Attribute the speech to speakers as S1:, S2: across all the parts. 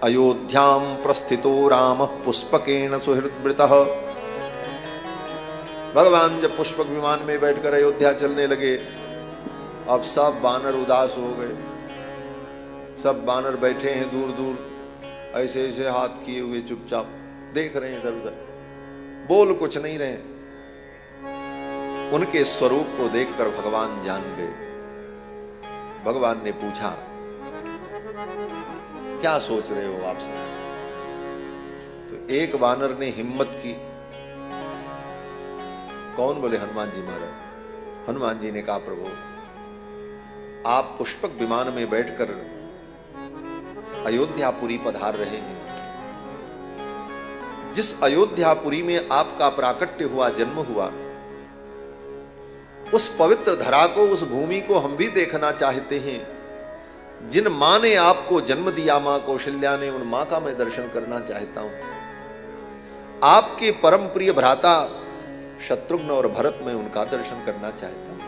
S1: अयोध्यां प्रस्थितो राम पुष्पकेन सुहृद्वृतः। भगवान जब पुष्पक विमान में बैठकर अयोध्या चलने लगे, अब सब बानर उदास हो गए। सब बानर बैठे हैं दूर दूर, ऐसे ऐसे हाथ किए हुए चुपचाप देख रहे हैं इधर उधर, बोल कुछ नहीं रहे। उनके स्वरूप को देखकर भगवान जान गए। भगवान ने पूछा, क्या सोच रहे हो आप सब? तो एक बानर ने हिम्मत की। कौन? बोले हनुमान जी महाराज। हनुमान जी ने कहा, प्रभु आप पुष्पक विमान में बैठकर अयोध्यापुरी पधार रहे हैं। जिस अयोध्यापुरी में आपका प्राकट्य हुआ, जन्म हुआ, उस पवित्र धरा को, उस भूमि को हम भी देखना चाहते हैं। जिन मां ने आपको जन्म दिया, मां कौशल्या ने, उन मां का मैं दर्शन करना चाहता हूं। आपके परम प्रिय भ्राता शत्रुघ्न और भरत, में उनका दर्शन करना चाहता हूं।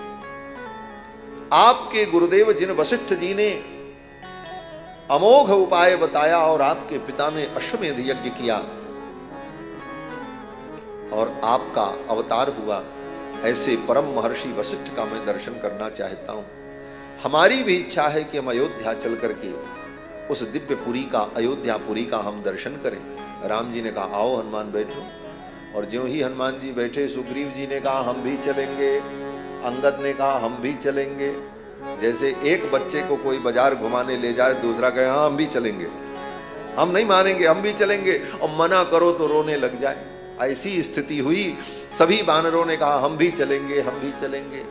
S1: आपके गुरुदेव जिन वशिष्ठ जी ने अमोघ उपाय बताया और आपके पिता ने अश्वमेध यज्ञ किया और आपका अवतार हुआ, ऐसे परम महर्षि वशिष्ठ का मैं दर्शन करना चाहता हूं। हमारी भी इच्छा है कि हम अयोध्या चल करके उस दिव्यपुरी का, अयोध्यापुरी का हम दर्शन करें। राम जी ने कहा, आओ हनुमान बैठो। और ज्यों ही हनुमान जी बैठे, सुग्रीव जी ने कहा, हम भी चलेंगे। अंगद ने कहा, हम भी चलेंगे। जैसे एक बच्चे को कोई बाजार घुमाने ले जाए, दूसरा कहे, हाँ हम भी चलेंगे, हम नहीं मानेंगे, हम भी चलेंगे, और मना करो तो रोने लग जाए। ऐसी स्थिति हुई। सभी बानरों ने कहा, हम भी चलेंगे, हम भी चलेंगे।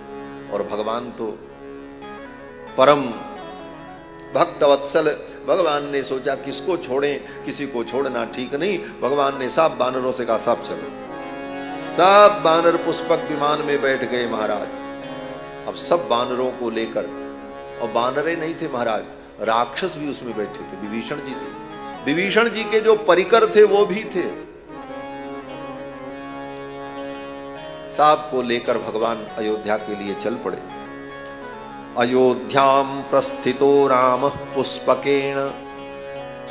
S1: और भगवान तो परम भक्त वत्सल, भगवान ने सोचा किसको छोड़ें, किसी को छोड़ना ठीक नहीं। भगवान ने सब बानरों से कहा, सब चलो। सब बानर पुष्पक विमान में बैठ गए महाराज। अब सब बानरों को लेकर, और बानरे नहीं थे महाराज, राक्षस भी उसमें बैठे थे। विभीषण जी थे, विभीषण जी के जो परिकर थे वो भी थे। सब को लेकर भगवान अयोध्या के लिए चल पड़े। अयोध्यां प्रस्थितो राम पुष्पकेन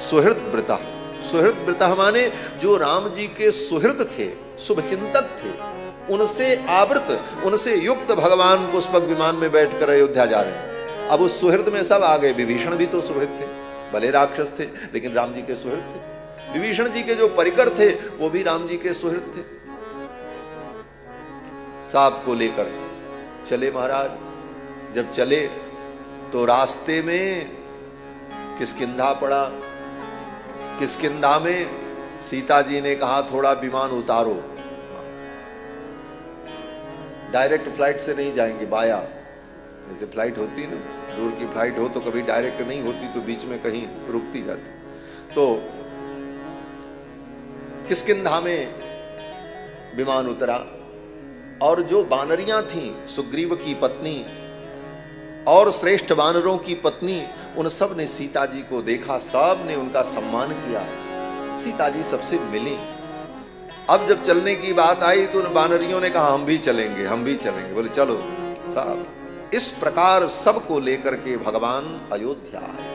S1: सुहृद्वृतः। सुहृद्वृतः माने जो राम जी के सुहृद थे, शुभचिंतक थे, उनसे आवृत, उनसे युक्त भगवान पुष्पक विमान में बैठकर अयोध्या जा रहे हैं। अब उस सुहृद में सब आ गए। विभीषण भी तो सुहृद थे, भले राक्षस थे लेकिन राम जी के सुहृद थे। विभीषण जी के जो परिकर थे वो भी राम जी के सुहृद थे। साहब को लेकर चले महाराज। जब चले तो रास्ते में किष्किंधा पड़ा। किष्किंधा में सीता जी ने कहा, थोड़ा विमान उतारो। डायरेक्ट फ्लाइट से नहीं जाएंगे, बाया। जैसे फ्लाइट होती ना, दूर की फ्लाइट हो तो कभी डायरेक्ट नहीं होती, तो बीच में कहीं रुकती जाती। तो किष्किंधा में विमान उतरा और जो बानरियां थीं, सुग्रीव की पत्नी और श्रेष्ठ बानरों की पत्नी, उन सब ने सीता जी को देखा, सब ने उनका सम्मान किया। सीता जी सबसे मिली। अब जब चलने की बात आई तो उन बानरियों ने कहा, हम भी चलेंगे, हम भी चलेंगे। बोले चलो साहब। इस प्रकार सबको लेकर के भगवान अयोध्या आए।